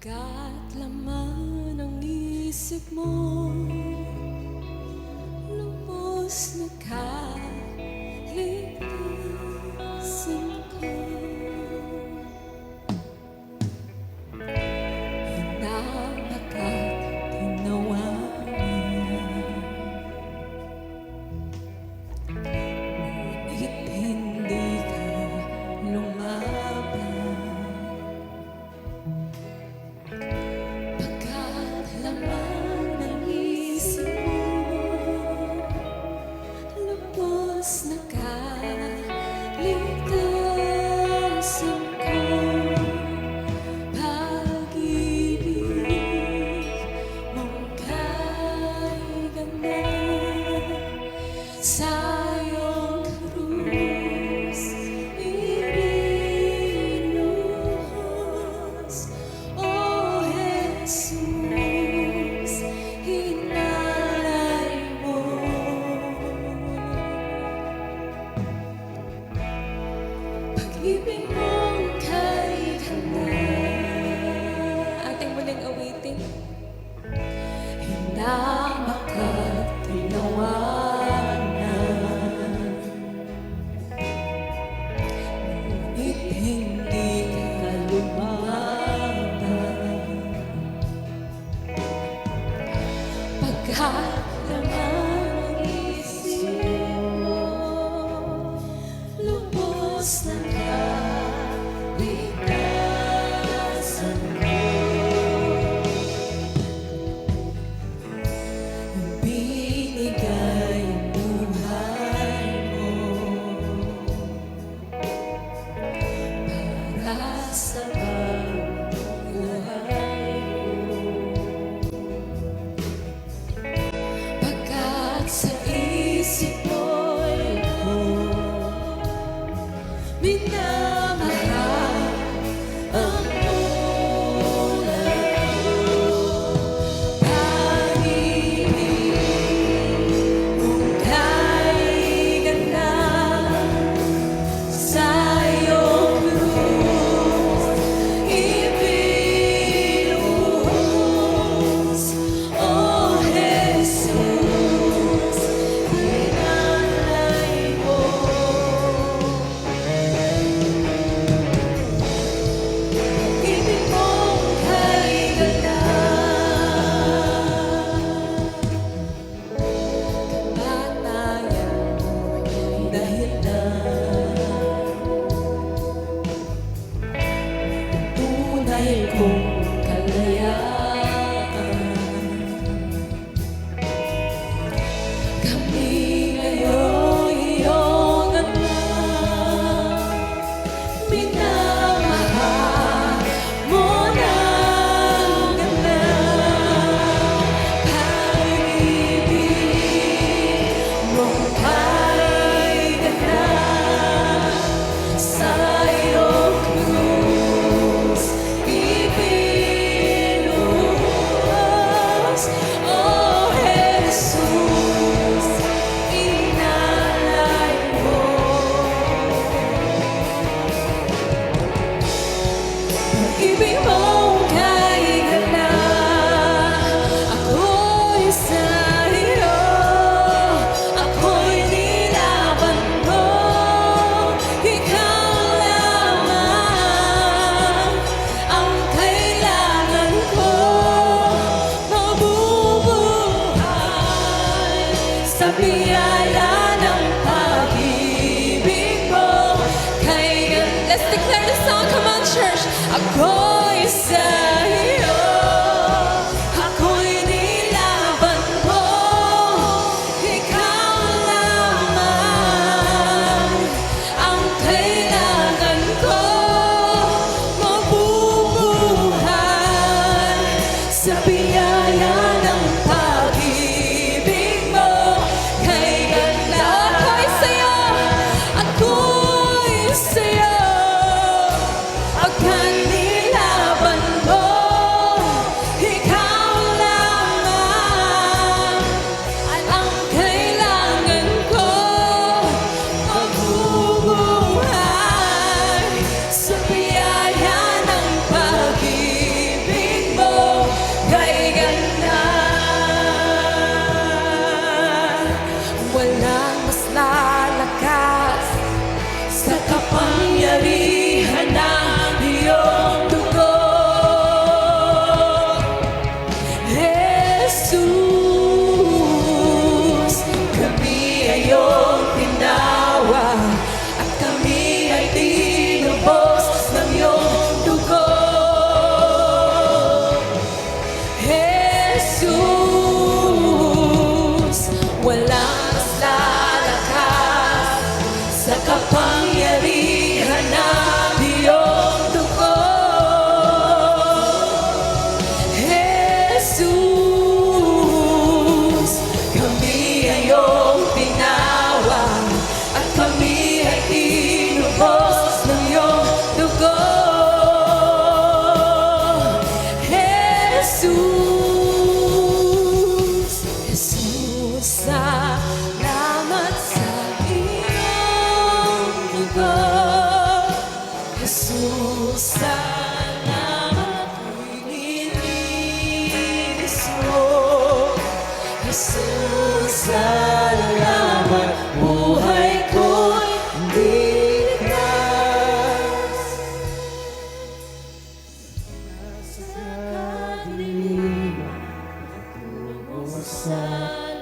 Pagkat laman ng isip mo lubos na kaligtasan ko. Hinabakat tinawanan, ngunit hindi ka lumaban. Pagkat laman ng isip mo lubos na kaligtasan ko. Pag-ibig mong kay ganap sa iyong krus ibinuhos. O Jesus, hinalay mo. Pag-ibig mong kay ganap. Ating muling awitin. Hinabakat tinawanan, ngunit hindi ka lumaban. Pagkat laman ng isip mo lubos na kaligtasan ko. Binigay ang buhay mo para sa pagbuhay mo. Pagkat sa isip mo'y minamahal ang ulan mo. Pag-ibig mong kay ganap sa iyong krus ibinuhos. O Jesus, hinalay mo. Pag-ibig mong kay ganap, kamatayan mo'y dahilan. Tunay kong kalayaan. Kami ngayon iyong anak, minamahal mo ng ganap. Pag-ibig mong kay ganap sa iyong krus ibinuhos. O Jesus, inalay mo. Pag-ibig mong kay ganap, ako'y sa iyo, ako'y nilaban mo. Ikaw lamang ang kailangan ko, mabubuhay sa biyaya ng pag-ibig mo. Let's declare the song, come on church. Ako'y sa iyo, ako'y nilaban mo. Ikaw lamang ang kailangan ko, mabubuhay sa biyaya ng pag-ibig mo. Kay ganap, ako'y sa'yo, ako'y sa'yo, pagkat nilaban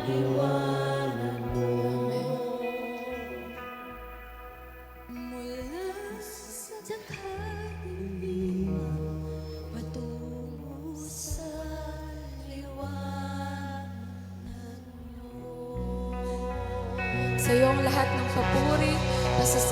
liwanag mo. Mula sa takharin patungo sa liwanag mo. Sa iyo ang lahat ng papuri, nasa